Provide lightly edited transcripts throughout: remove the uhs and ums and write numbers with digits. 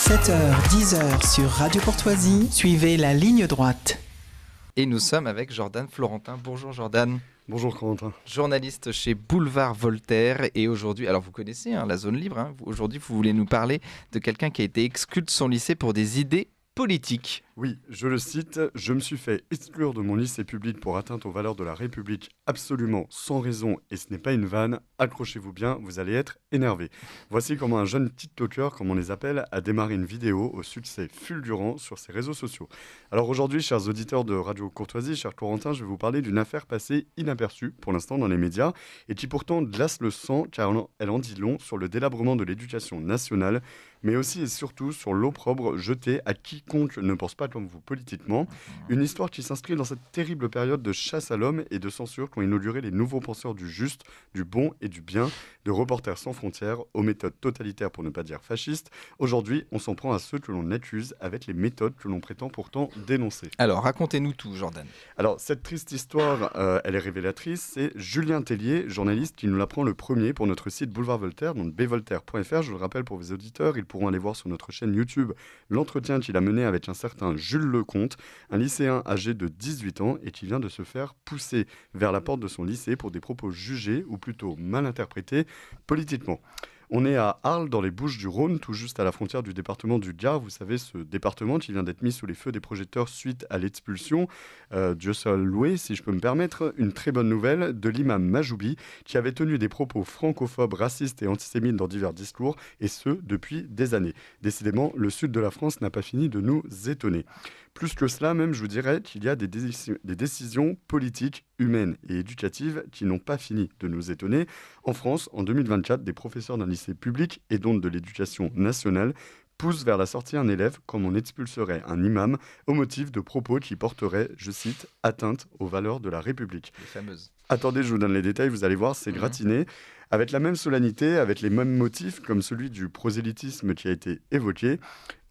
7h, 10h sur Radio Courtoisie, suivez la ligne droite. Et nous sommes avec Jordan Florentin. Bonjour Jordan. Bonjour Corentin. Journaliste chez Boulevard Voltaire. Et aujourd'hui, alors vous connaissez la zone libre. Aujourd'hui, vous voulez nous parler de quelqu'un qui a été exclu de son lycée pour des idées politiques. Oui, je le cite, « Je me suis fait exclure de mon lycée public pour atteinte aux valeurs de la République absolument sans raison et ce n'est pas une vanne. Accrochez-vous bien, vous allez être énervé. » Voici comment un jeune TikToker, comme on les appelle, a démarré une vidéo au succès fulgurant sur ses réseaux sociaux. Alors aujourd'hui, chers auditeurs de Radio Courtoisie, cher Corentin, je vais vous parler d'une affaire passée inaperçue pour l'instant dans les médias et qui pourtant glace le sang car elle en dit long sur le délabrement de l'éducation nationale, mais aussi et surtout sur l'opprobre jeté à quiconque ne pense pas comme vous politiquement. Une histoire qui s'inscrit dans cette terrible période de chasse à l'homme et de censure qu'ont inauguré les nouveaux penseurs du juste, du bon et du bien, de Reporters sans frontières aux méthodes totalitaires pour ne pas dire fascistes. Aujourd'hui, on s'en prend à ceux que l'on accuse avec les méthodes que l'on prétend pourtant dénoncer. Alors, racontez-nous tout, Jordan. Alors, cette triste histoire, elle est révélatrice. C'est Julien Tellier, journaliste, qui nous l'apprend le premier pour notre site Boulevard Voltaire, donc bvoltaire.fr. Je le rappelle pour vos auditeurs, ils pourront aller voir sur notre chaîne YouTube l'entretien qu'il a mené avec un certain Jules Lecomte, un lycéen âgé de 18 ans et qui vient de se faire pousser vers la porte de son lycée pour des propos jugés, ou plutôt mal interprétés, politiquement. On est à Arles, dans les Bouches-du-Rhône, tout juste à la frontière du département du Gard. Vous savez, ce département qui vient d'être mis sous les feux des projecteurs suite à l'expulsion, Dieu seul loué, si je peux me permettre, une très bonne nouvelle de l'imam Majoubi, qui avait tenu des propos francophobes, racistes et antisémites dans divers discours, et ce, depuis des années. Décidément, le sud de la France n'a pas fini de nous étonner. Plus que cela, même, je vous dirais qu'il y a des décisions politiques, humaines et éducatives qui n'ont pas fini de nous étonner. En France, en 2024, des professeurs d'un lycée public et donc de l'éducation nationale poussent vers la sortie un élève comme on expulserait un imam au motif de propos qui porteraient, je cite, « atteinte aux valeurs de la République ». Les fameuses. Attendez, je vous donne les détails, vous allez voir, c'est gratiné. Avec la même solennité, avec les mêmes motifs, comme celui du prosélytisme qui a été évoqué,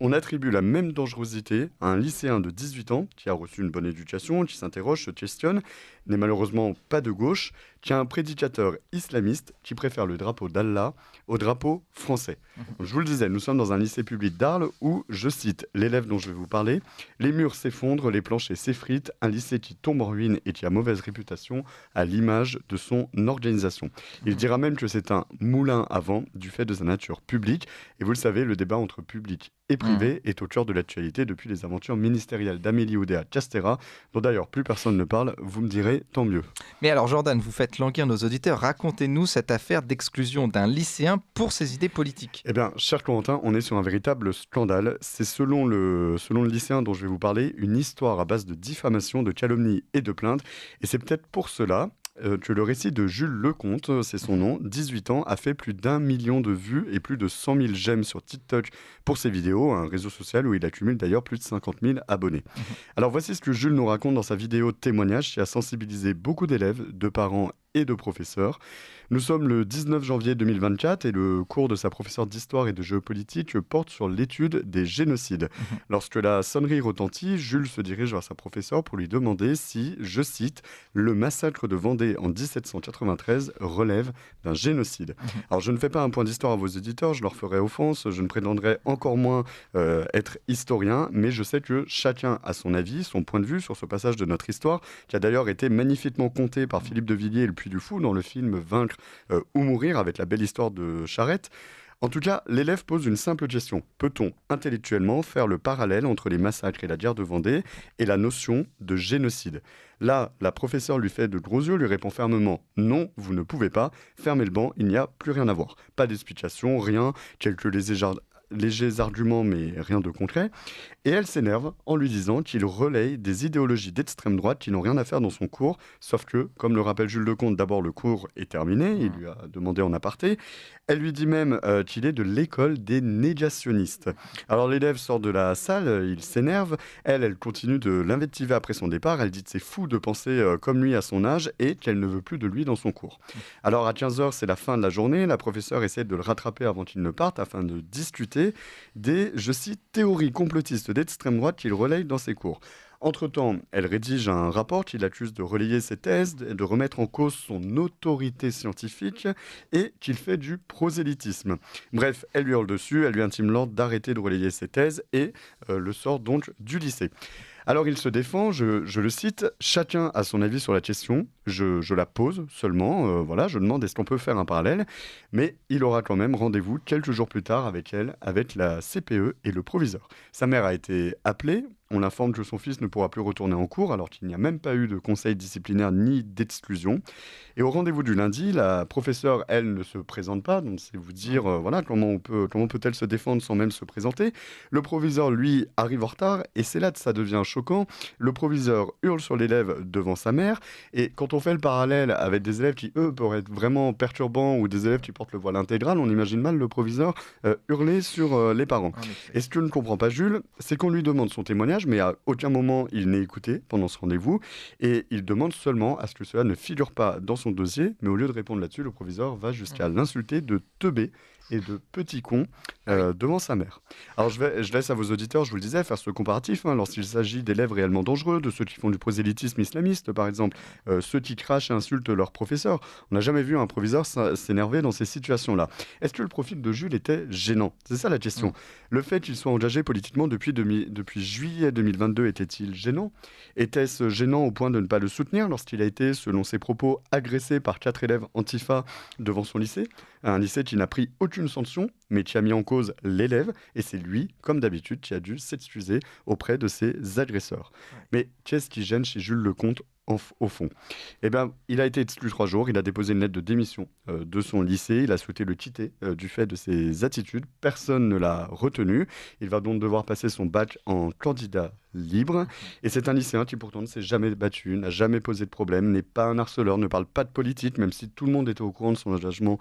on attribue la même dangerosité à un lycéen de 18 ans qui a reçu une bonne éducation, qui s'interroge, se questionne, n'est malheureusement pas de gauche, qui a un prédicateur islamiste qui préfère le drapeau d'Allah au drapeau français. Je vous le disais, nous sommes dans un lycée public d'Arles où, je cite l'élève dont je vais vous parler, « Les murs s'effondrent, les planchers s'effritent, un lycée qui tombe en ruine et qui a mauvaise réputation à l'image de son organisation. » Il dira même que c'est un moulin à vent du fait de sa nature publique. Et vous le savez, le débat entre public et privé est au cœur de l'actualité depuis les aventures ministérielles d'Amélie Oudéa-Castéra, dont d'ailleurs plus personne ne parle, vous me direz tant mieux. Mais alors Jordan, vous faites languir nos auditeurs, racontez-nous cette affaire d'exclusion d'un lycéen pour ses idées politiques. Eh bien, cher Corentin, on est sur un véritable scandale. C'est selon le lycéen dont je vais vous parler, une histoire à base de diffamation, de calomnie et de plaintes. Et c'est peut-être pour cela que le récit de Jules Lecomte, c'est son nom, 18 ans, a fait plus d'1 million de vues et plus de 100 000 j'aime sur TikTok pour ses vidéos, un réseau social où il accumule d'ailleurs plus de 50 000 abonnés. Alors voici ce que Jules nous raconte dans sa vidéo témoignage qui a sensibilisé beaucoup d'élèves, de parents et de professeurs. Nous sommes le 19 janvier 2024 et le cours de sa professeure d'histoire et de géopolitique porte sur l'étude des génocides. Lorsque la sonnerie retentit, Jules se dirige vers sa professeure pour lui demander si, je cite, « le massacre de Vendée en 1793 relève d'un génocide ». Alors je ne fais pas un point d'histoire à vos éditeurs, je leur ferai offense, je ne prétendrai encore moins être historien, mais je sais que chacun a son avis, son point de vue sur ce passage de notre histoire, qui a d'ailleurs été magnifiquement conté par Philippe de Villiers et le Puy du Fou dans le film « Vaincre ou mourir » avec la belle histoire de Charette. En tout cas, l'élève pose une simple question. Peut-on intellectuellement faire le parallèle entre les massacres et la guerre de Vendée et la notion de génocide ? Là, la professeure lui fait de gros yeux, lui répond fermement « Non, vous ne pouvez pas, fermez le banc, il n'y a plus rien à voir. » Pas d'explication, rien, quelques légers arguments, mais rien de concret. Et elle s'énerve en lui disant qu'il relaye des idéologies d'extrême droite qui n'ont rien à faire dans son cours, sauf que, comme le rappelle Jules Lecomte, d'abord le cours est terminé, il lui a demandé en aparté, elle lui dit même qu'il est de l'école des négationnistes. Alors l'élève sort de la salle, il s'énerve, elle continue de l'invectiver après son départ, elle dit que c'est fou de penser comme lui à son âge et qu'elle ne veut plus de lui dans son cours. Alors à 15h, c'est la fin de la journée, la professeure essaie de le rattraper avant qu'il ne parte afin de discuter des, je cite, théories complotistes d'extrême droite qu'il relaye dans ses cours. Entre-temps, elle rédige un rapport qui l'accuse de relayer ses thèses, de remettre en cause son autorité scientifique et qu'il fait du prosélytisme. Bref, elle lui hurle dessus, elle lui intime l'ordre d'arrêter de relayer ses thèses et le sort donc du lycée. Alors il se défend, je le cite, « Chacun a son avis sur la question, je la pose seulement, voilà, je demande est-ce qu'on peut faire un parallèle, mais il aura quand même rendez-vous quelques jours plus tard avec elle, avec la CPE et le proviseur. Sa mère a été appelée, on l'informe que son fils ne pourra plus retourner en cours alors qu'il n'y a même pas eu de conseil disciplinaire ni d'exclusion. Et au rendez-vous du lundi, la professeure, elle, ne se présente pas, donc c'est vous dire voilà, comment peut-elle se défendre sans même se présenter. Le proviseur, lui, arrive en retard et c'est là que ça devient choquant. Le proviseur hurle sur l'élève devant sa mère et quand on fait le parallèle avec des élèves qui, eux, pourraient être vraiment perturbants ou des élèves qui portent le voile intégral, on imagine mal le proviseur hurler sur les parents. Et ce que ne comprend pas Jules, c'est qu'on lui demande son témoignage, mais à aucun moment il n'est écouté pendant ce rendez-vous et il demande seulement à ce que cela ne figure pas dans son dossier, mais au lieu de répondre là-dessus, le proviseur va jusqu'à l'insulter de teubé et de petit con devant sa mère. Alors je laisse à vos auditeurs, je vous le disais, faire ce comparatif lorsqu'il s'agit d'élèves réellement dangereux, de ceux qui font du prosélytisme islamiste par exemple, ceux qui crachent et insultent leurs professeurs. On n'a jamais vu un proviseur s'énerver dans ces situations-là. Est-ce que le profil de Jules était gênant? C'est ça la question. Le fait qu'il soit engagé politiquement depuis juillet 2022 était-il gênant? Était-ce gênant au point de ne pas le soutenir lorsqu'il a été, selon ses propos, agressé par 4 élèves Antifa devant son lycée? Un lycée qui n'a pris aucune sanction, mais qui a mis en cause l'élève, et c'est lui, comme d'habitude, qui a dû s'excuser auprès de ses agresseurs. Mais qu'est-ce qui gêne chez Jules Lecomte au fond? Eh bien, il a été exclu 3 jours, il a déposé une lettre de démission de son lycée, il a souhaité le quitter du fait de ses attitudes, personne ne l'a retenu, il va donc devoir passer son bac en candidat libre, et c'est un lycéen qui pourtant ne s'est jamais battu, n'a jamais posé de problème, n'est pas un harceleur, ne parle pas de politique, même si tout le monde était au courant de son engagement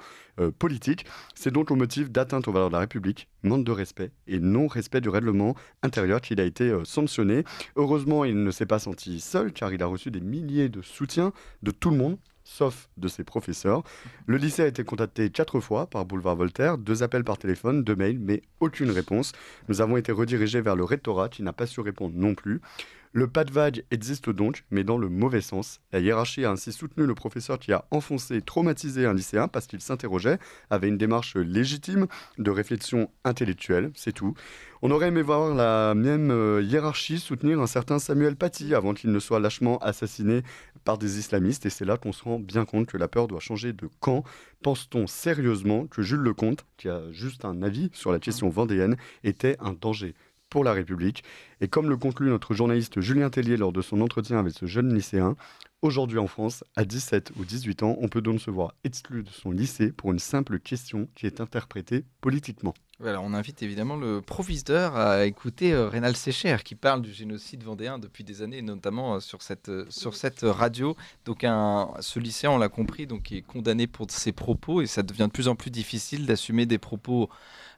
politique. C'est donc au motif d'atteinte aux valeurs de la République, manque de respect et non-respect du règlement intérieur qu'il a été sanctionné. Heureusement, il ne s'est pas senti seul, car il a reçu des milliers de soutiens de tout le monde, sauf de ses professeurs. Le lycée a été contacté 4 fois par Boulevard Voltaire, 2 appels par téléphone, 2 mails, mais aucune réponse. Nous avons été redirigés vers le rectorat qui n'a pas su répondre non plus. Le pas de vague existe donc, mais dans le mauvais sens. La hiérarchie a ainsi soutenu le professeur qui a enfoncé, traumatisé un lycéen parce qu'il s'interrogeait, avait une démarche légitime de réflexion intellectuelle, c'est tout. On aurait aimé voir la même hiérarchie soutenir un certain Samuel Paty avant qu'il ne soit lâchement assassiné par des islamistes, et c'est là qu'on se rend bien compte que la peur doit changer de camp. Pense-t-on sérieusement que Jules Lecomte, qui a juste un avis sur la question vendéenne, était un danger pour la République? Et comme le conclut notre journaliste Julien Tellier lors de son entretien avec ce jeune lycéen, aujourd'hui en France, à 17 ou 18 ans, on peut donc se voir exclu de son lycée pour une simple question qui est interprétée politiquement. Voilà, on invite évidemment le proviseur à écouter Rénal Sécher qui parle du génocide vendéen depuis des années, notamment sur cette radio. Donc ce lycéen, on l'a compris, donc, est condamné pour ses propos et ça devient de plus en plus difficile d'assumer des propos,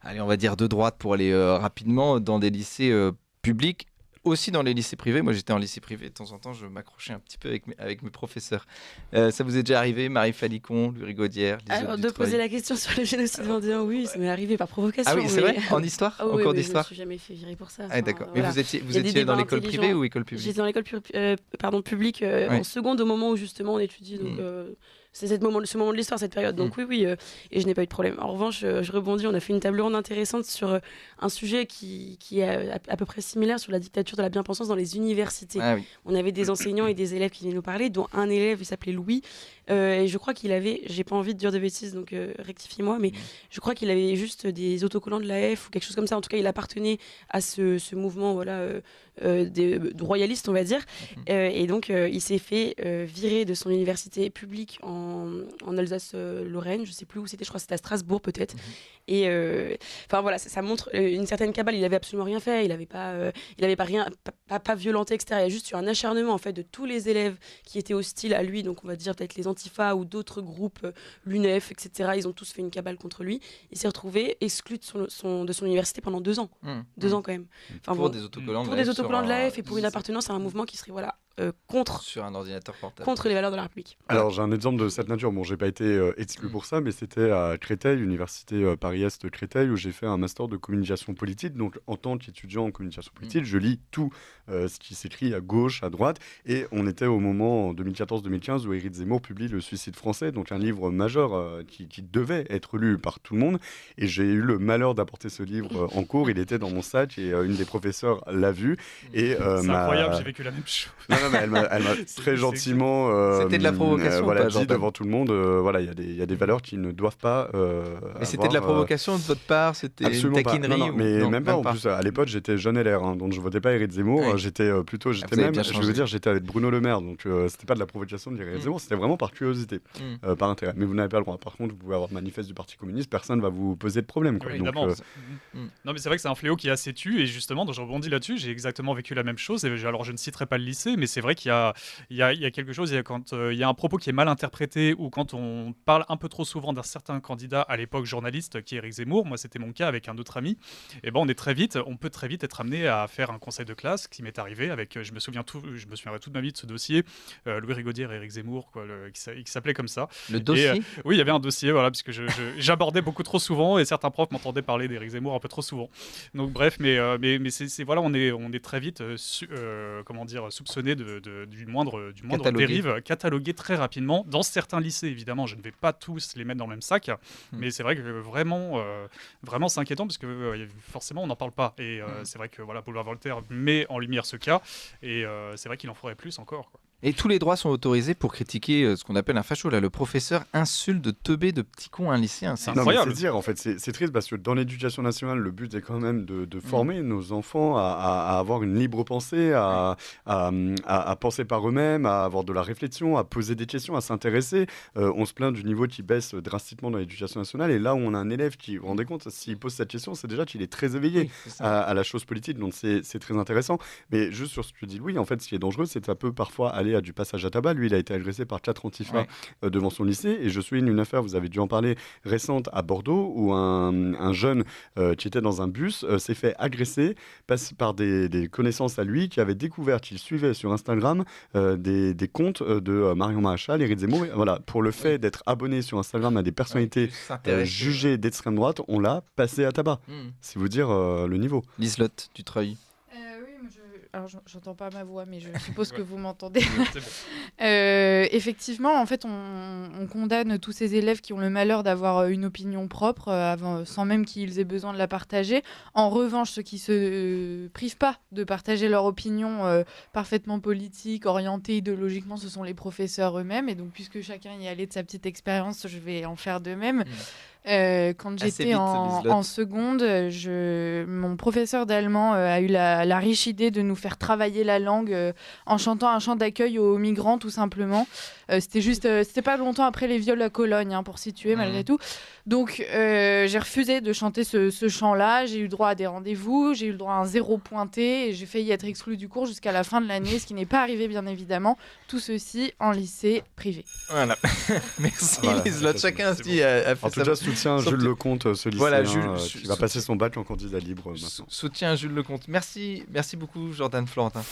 allez, on va dire de droite pour aller rapidement dans des lycées publics. Aussi dans les lycées privés. Moi, j'étais en lycée privé. De temps en temps, je m'accrochais un petit peu avec mes professeurs. Ça vous est déjà arrivé, Marie Falicon, Louis Rigaudière, Alors, de poser la question sur le génocide vendéen, oui, ça m'est arrivé par provocation. Ah oui, c'est vrai? En histoire? Ah, en oui, cours oui, d'histoire? je ne me suis jamais fait virer pour ça. Ah, d'accord. Mais voilà. vous étiez dans l'école privée ou école publique? J'étais dans l'école publique en seconde au moment où justement on étudie. Donc, c'est ce moment de l'histoire, cette période. Donc oui, et je n'ai pas eu de problème. En revanche, je rebondis, on a fait une table ronde intéressante sur un sujet qui est à peu près similaire sur la dictature de la bien-pensance dans les universités. Ah, oui. On avait des enseignants et des élèves qui venaient nous parler, dont un élève, il s'appelait Louis, et je crois qu'il avait, j'ai pas envie de dire de bêtises, donc rectifie-moi, mais je crois qu'il avait juste des autocollants de l'AF ou quelque chose comme ça. En tout cas, il appartenait à ce mouvement, voilà, de royalistes, on va dire. Et donc, il s'est fait virer de son université publique en Alsace-Lorraine, je sais plus où c'était, je crois que c'était à Strasbourg peut-être. Et enfin voilà, ça montre une certaine cabale. Il avait absolument rien fait, il avait pas violenté, etc. Il y a juste eu un acharnement en fait de tous les élèves qui étaient hostiles à lui, donc on va dire peut-être les Antifa ou d'autres groupes, l'UNEF, etc. Ils ont tous fait une cabale contre lui. Il s'est retrouvé exclu de son université pendant 2 ans. 2 ans quand même. Enfin, pour des autocollants de l'AF et pour une appartenance à un mouvement qui serait voilà contre Sur un ordinateur portable. les valeurs de la République. Alors j'ai un exemple de cette nature. Bon, j'ai pas été exclu pour ça, mais c'était à Créteil, université Paris-Est Créteil, où j'ai fait un master de communication politique. Donc en tant qu'étudiant en communication politique, je lis tout ce qui s'écrit à gauche, à droite. Et on était au moment en 2014-2015 où Éric Zemmour publie Le Suicide français, donc un livre majeur qui devait être lu par tout le monde. Et j'ai eu le malheur d'apporter ce livre en cours. Il était dans mon sac et une des professeurs l'a vu. Et, c'est incroyable, j'ai vécu la même chose. Non, mais elle m'a très gentiment C'était de la provocation voilà, ou pas, dit Jordan devant tout le monde, voilà, il y a des valeurs qui ne doivent pas Mais c'était de la provocation de votre part, c'était une taquinerie non, mais non, même pas. En plus, à l'époque, j'étais jeune LR, hein, donc je votais pas Éric Zemmour. Ouais. J'étais plutôt, vous avez bien je changé. veux dire, j'étais avec Bruno Le Maire, donc c'était pas de la provocation de Éric Zemmour, c'était vraiment par curiosité, par intérêt. Mais vous n'avez pas le droit. Par contre, vous pouvez avoir le manifeste du Parti communiste, personne va vous poser de problème. Quoi. Oui, Donc, évidemment. Non, mais c'est vrai que c'est un fléau qui est assez tu, et justement, donc je rebondis là-dessus, j'ai exactement vécu la même chose. Et alors, je ne citerai pas le lycée, mais c'est vrai qu'il y a quelque chose, quand il y a un propos qui est mal interprété, ou quand on parle un peu trop souvent d'un certain candidat, à l'époque journaliste, qui est Éric Zemmour, moi c'était mon cas avec un autre ami, et ben on peut très vite être amené à faire un conseil de classe, qui m'est arrivé avec, je me souviendrai toute ma vie de ce dossier, Louis Rigaudière et Éric Zemmour, quoi, qui s'appelait comme ça. Le dossier Oui, il y avait un dossier, voilà, puisque j'abordais beaucoup trop souvent, et certains profs m'entendaient parler d'Éric Zemmour un peu trop souvent. Donc bref, mais voilà, on est très vite soupçonné du moindre dérive, catalogué très rapidement dans certains lycées. Évidemment, je ne vais pas tous les mettre dans le même sac, mais c'est vrai que vraiment c'est inquiétant, parce que forcément on n'en parle pas, et c'est vrai que voilà, Boulevard Voltaire met en lumière ce cas, et c'est vrai qu'il en faudrait plus encore, quoi. Et tous les droits sont autorisés pour critiquer ce qu'on appelle un facho. Là, le professeur insulte de teubé de petit con un lycéen. C'est incroyable. C'est dire, en fait, c'est triste, parce que dans l'éducation nationale, le but est quand même de former nos enfants à avoir une libre pensée, à penser par eux-mêmes, à avoir de la réflexion, à poser des questions, à s'intéresser. On se plaint du niveau qui baisse drastiquement dans l'éducation nationale, et là où on a un élève qui, vous vous rendez compte, s'il pose cette question, c'est déjà qu'il est très éveillé à la chose politique, donc c'est très intéressant. Mais juste sur ce que tu dis, Louis, en fait, ce qui est dangereux, c'est que ça peut parfois aller à du passage à tabac. Lui, il a été agressé par 4 antifas devant son lycée, et je souligne une affaire, vous avez dû en parler, récente à Bordeaux, où un jeune qui était dans un bus s'est fait agresser par des connaissances à lui, qui avaient découvert qu'il suivait sur Instagram des comptes de Marion Maréchal, Éric Zemmour. Voilà, pour le fait d'être abonné sur Instagram à des personnalités jugées d'extrême droite, on l'a passé à tabac. C'est vous dire le niveau. Liselotte Dutreuil. Alors, j'entends pas ma voix, mais je suppose que vous m'entendez. Effectivement, en fait, on condamne tous ces élèves qui ont le malheur d'avoir une opinion propre, sans même qu'ils aient besoin de la partager. En revanche, ceux qui se privent pas de partager leur opinion parfaitement politique, orientée idéologiquement, ce sont les professeurs eux-mêmes. Et donc, puisque chacun y allait de sa petite expérience, je vais en faire de même. Quand j'étais en seconde, mon professeur d'allemand a eu la riche idée de nous faire travailler la langue en chantant un chant d'accueil aux migrants, tout simplement. C'était pas longtemps après les viols à Cologne, pour situer malgré tout. Donc j'ai refusé de chanter ce chant-là. J'ai eu droit à des rendez-vous, j'ai eu le droit à un 0 pointé, et j'ai failli être exclue du cours jusqu'à la fin de l'année, ce qui n'est pas arrivé bien évidemment. Tout ceci en lycée privé. Voilà. Merci Liselotte. Chacun se dit en tout cas, soutien Jules Lecomte, ce lycéen voilà, qui va passer son bac en candidat libre maintenant. Soutien Jules Lecomte. Merci beaucoup Jordan Florentin.